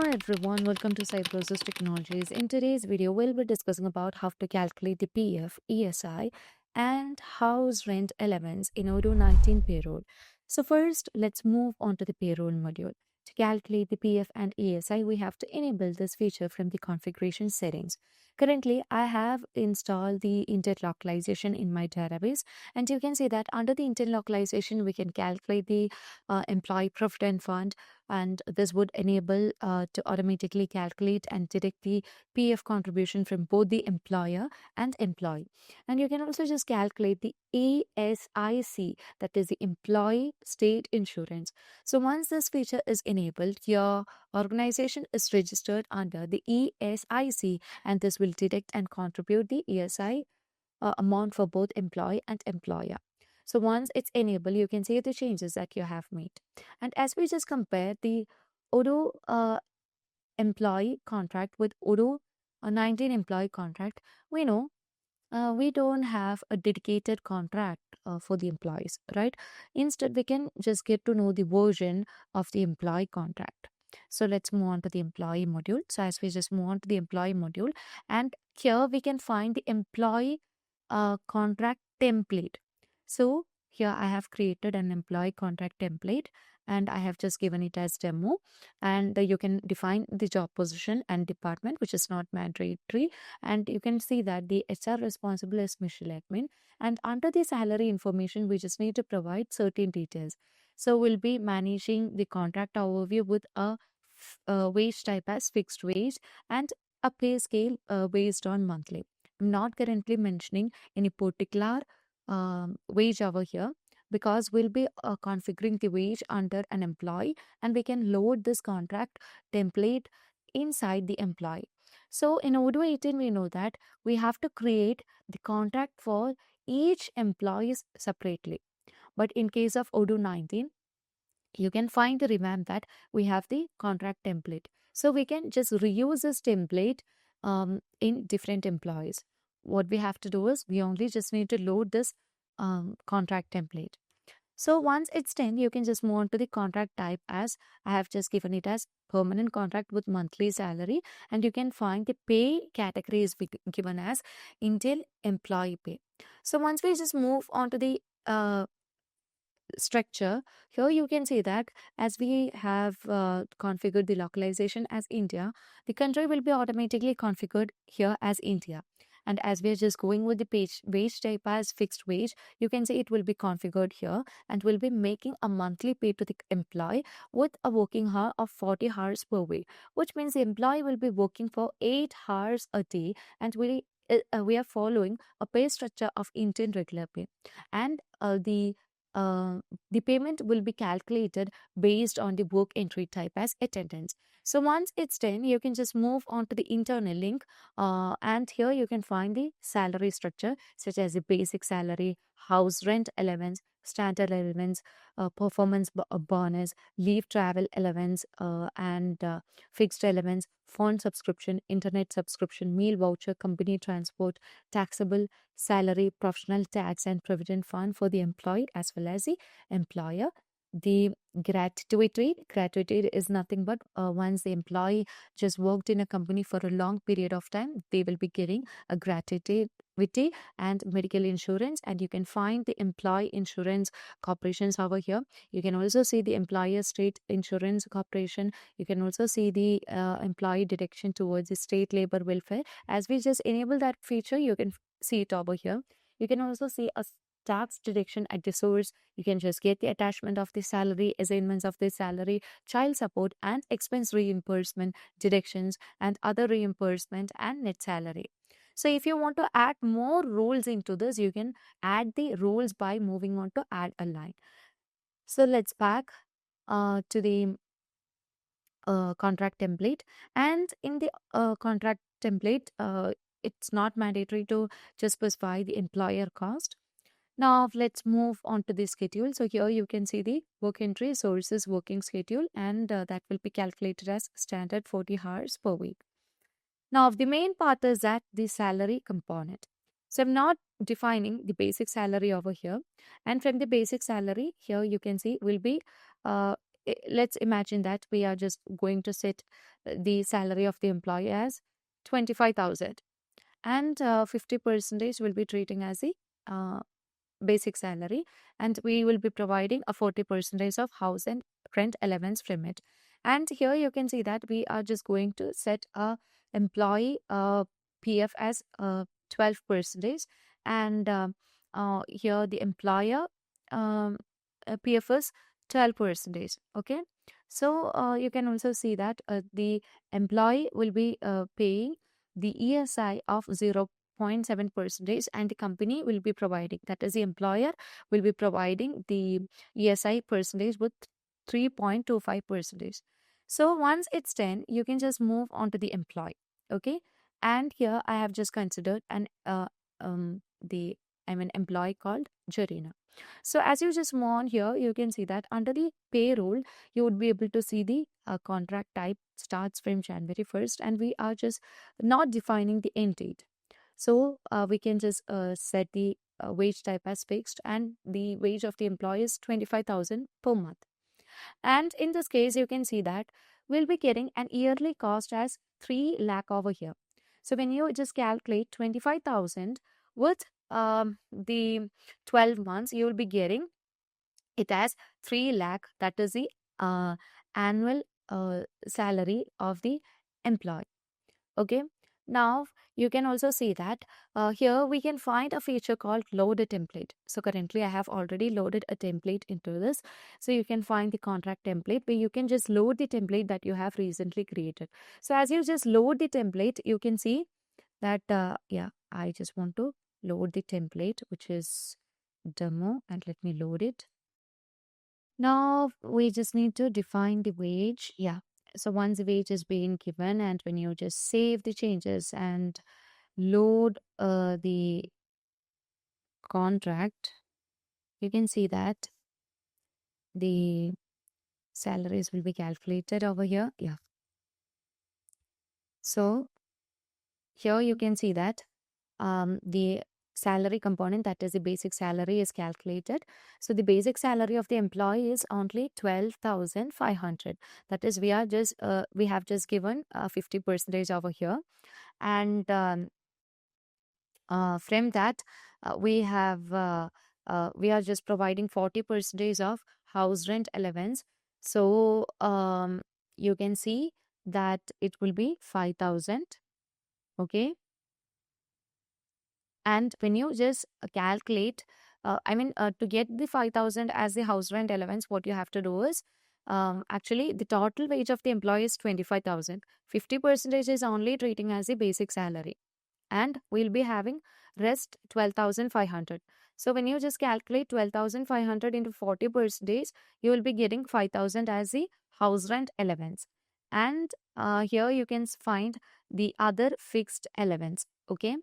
Hi everyone, welcome to Cybrosys Technologies. In today's video, we'll be discussing about how to calculate the PF, ESI, and House Rent Allowance in Odoo 19 payroll. So first, let's move on to the payroll module. To calculate the PF and ESI, we have to enable this feature from the configuration settings. Currently, I have installed the intent localization in my database, and you can see that under the intent localization, we can calculate the employee provident fund, and this would enable to automatically calculate and detect the PF contribution from both the employer and employee. And you can also just calculate the ASIC, that is the employee state insurance. So once this feature is enabled, your organization is registered under the ESIC, and this will detect and contribute the ESI amount for both employee and employer. So once it's enabled, you can see the changes that you have made. And as we just compare the Odoo employee contract with Odoo 19 employee contract, we know we don't have a dedicated contract for the employees, right? Instead, we can just get to know the version of the employee contract. So let's move on to the employee module. So as we just move on to the employee module, and here we can find the employee contract template. So here I have created an employee contract template, and I have just given it as demo, and you can define the job position and department, which is not mandatory, and you can see that the HR responsible is Michelle Admin, and under the salary information we just need to provide certain details. So we'll be managing the contract overview with a wage type as fixed wage and a pay scale based on monthly. I'm not currently mentioning any particular wage over here, because we'll be configuring the wage under an employee, and we can load this contract template inside the employee. So in Odoo 18, we know that we have to create the contract for each employee separately. But in case of Odoo 19, you can find the revamp that we have the contract template. So we can just reuse this template in different employees. What we have to do is we only just need to load this contract template. So once it's done, you can just move on to the contract type, as I have just given it as permanent contract with monthly salary, and you can find the pay category is given as Intel employee pay. So once we just move on to the structure, here you can see that as we have configured the localization as India, the country will be automatically configured here as India. And as we are just going with the wage type as fixed wage, you can see it will be configured here, and will be making a monthly pay to the employee with a working hour of 40 hours per week, which means the employee will be working for 8 hours a day, and we are following a pay structure of Indian regular pay. And the payment will be calculated based on the work entry type as attendance. So once it's done, you can just move on to the internal link, and here you can find the salary structure, such as the basic salary, house rent allowance, standard allowance, performance bonus, leave travel allowance, and fixed allowance, phone subscription, internet subscription, meal voucher, company transport, taxable salary, professional tax, and provident fund for the employee as well as the employer. The gratuity is nothing but once the employee just worked in a company for a long period of time, they will be getting a gratuity and medical insurance. And you can find the employee insurance corporations over here. You can also see the employer state insurance corporation. You can also see the employee deduction towards the state labor welfare. As we just enable that feature, you can see it over here. You can also see a tax deduction at the source. You can just get the attachment of the salary, assignments of the salary, child support, and expense reimbursement deductions, and other reimbursement and net salary. So if you want to add more rules into this, you can add the rules by moving on to add a line. So let's back to the contract template, and in the contract template, it's not mandatory to just specify the employer cost. Now let's move on to the schedule. So here you can see the work entry sources working schedule, and that will be calculated as standard 40 hours per week. Now the main part is that the salary component. So I'm not defining the basic salary over here, and from the basic salary here you can see will be let's imagine that we are just going to set the salary of the employee as 25,000, and 50 percentage will be treating as the uh, basic salary, and we will be providing a 40 percentage of house and rent allowance from it. And here you can see that we are just going to set a employee PF as 12 percentage, and here the employer um, PF is 12 percentage. Okay, so you can also see that the employee will be paying the ESI of 0.7 percentage, and the company will be providing, that is the employer will be providing the ESI percentage with 3.25 percentage. So once it's done, you can just move on to the employee. Okay, and here I have just considered the employee called Jarina. So as you just move on here, you can see that under the payroll, you would be able to see the contract type starts from January 1st, and we are just not defining the end date. So we can just set the wage type as fixed, and the wage of the employee is 25,000 per month. And in this case, you can see that we'll be getting an yearly cost as 3 lakh over here. So when you just calculate 25,000 with the 12 months, you will be getting it as 3 lakh. That is the annual salary of the employee. Okay. Now you can also see that here we can find a feature called load a template. So currently I have already loaded a template into this. So you can find the contract template where you can just load the template that you have recently created. So as you just load the template, you can see that yeah, I just want to load the template, which is demo, and let me load it. Now we just need to define the wage. Yeah. So once the wage is being given, and when you just save the changes and load the contract, you can see that the salaries will be calculated over here. Yeah. So here you can see that the salary component, that is the basic salary, is calculated. So the basic salary of the employee is only 12,500. That is, we have just given 50 percentage over here, and from that we are just providing 40 percentage of house rent allowance. So you can see that it will be 5,000. Okay, and when you just calculate, to get the 5,000 as the house rent allowance, what you have to do is actually the total wage of the employee is 25,000. 50 percentage is only treating as the basic salary, and we'll be having rest 12,500. So when you just calculate 12,500 into 40 percentage, you will be getting 5,000 as the house rent allowance. And here you can find the other fixed allowance. Okay,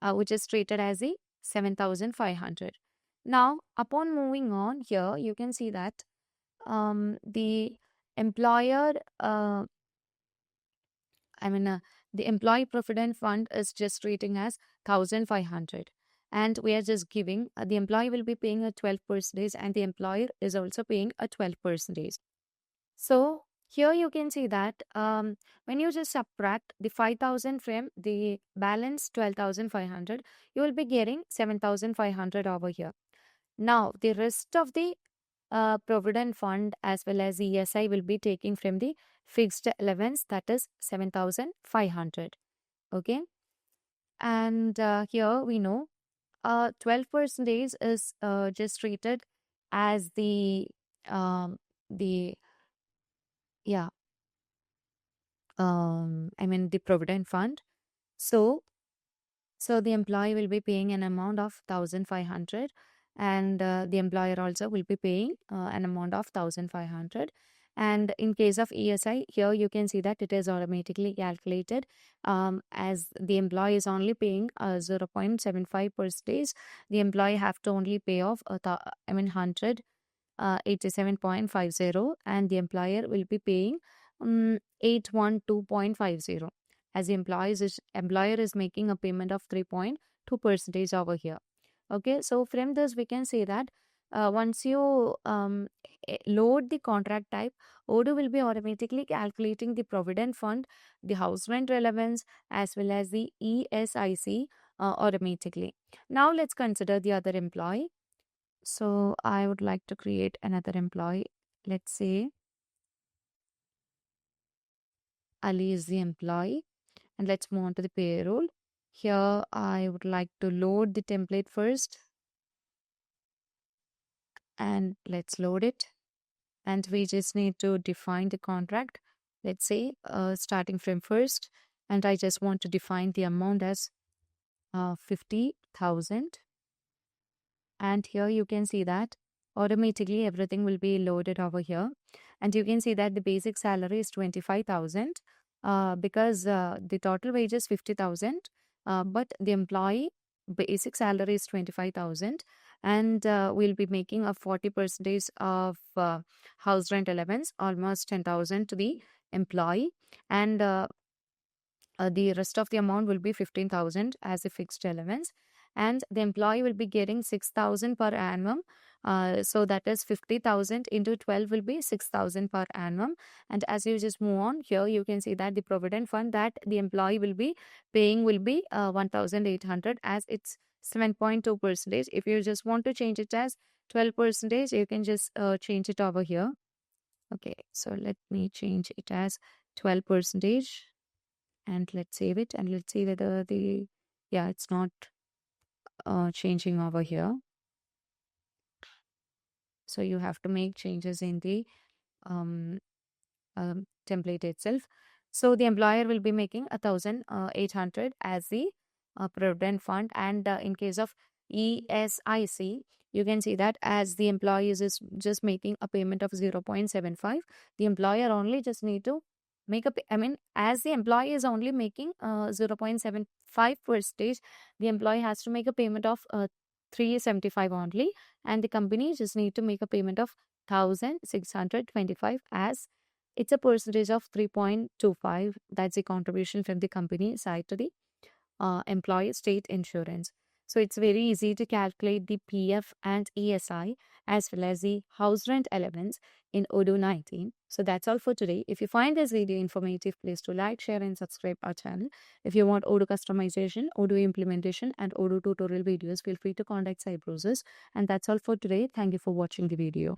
which is treated as the 7,500. Now, upon moving on here, you can see that the employer, the employee provident fund is just treating as 1,500. And we are just giving, the employee will be paying a 12 percentage, and the employer is also paying a 12 percentage. So here you can see that when you just subtract the 5,000 from the balance 12,500, you will be getting 7,500 over here. Now the rest of the Provident Fund as well as ESI will be taking from the fixed allowance, that is 7,500. Okay, and here we know 12 percentage is just treated as the yeah the Provident Fund. So the employee will be paying an amount of 1,500, and the employer also will be paying an amount of 1,500. And in case of ESI, here you can see that it is automatically calculated as the employee is only paying 0.75 percentage. The employee have to only pay off 100 87.50, and the employer will be paying 812.50, as the employer is making a payment of 3.2 percentage over here. Okay, so from this we can say that once you load the contract type, Odoo will be automatically calculating the Provident Fund, the House Rent Allowance, as well as the ESIC automatically. Now let's consider the other employee. So I would like to create another employee. Let's say Ali is the employee, and let's move on to the payroll. Here I would like to load the template first, and let's load it. And we just need to define the contract. Let's say starting from first, and I just want to define the amount as 50,000. And here you can see that automatically everything will be loaded over here, and you can see that the basic salary is 25,000 because the total wage is 50,000, but the employee basic salary is 25,000, and we'll be making a 40 percentage of house rent allowance, almost 10,000 to the employee, and the rest of the amount will be 15,000 as a fixed allowance, and the employee will be getting 6,000 per annum. So that is 50,000 into 12 will be 6,000 per annum. And as you just move on here, you can see that the provident fund that the employee will be paying will be 1,800, as it's 7.2 percentage. If you just want to change it as 12 percentage, you can just change it over here. Okay, so let me change it as 12 percentage, and let's save it, and let's see whether the, yeah, it's not changing over here. So you have to make changes in the um, template itself. So the employer will be making 1,800 as the provident fund, and in case of ESIC, you can see that as the employee is just making a payment of 0.75, the employer only just need to make a I mean, as the employee is only making 0.75 percentage, the employee has to make a payment of 375 only, and the company just need to make a payment of 1,625, as it's a percentage of 3.25. That's the contribution from the company side to the employee state insurance. So it's very easy to calculate the PF and ESI as well as the house rent allowance in Odoo 19. So that's all for today. If you find this video informative, please do like, share, and subscribe our channel. If you want Odoo customization, Odoo implementation, and Odoo tutorial videos, feel free to contact Cybrosys. And that's all for today. Thank you for watching the video.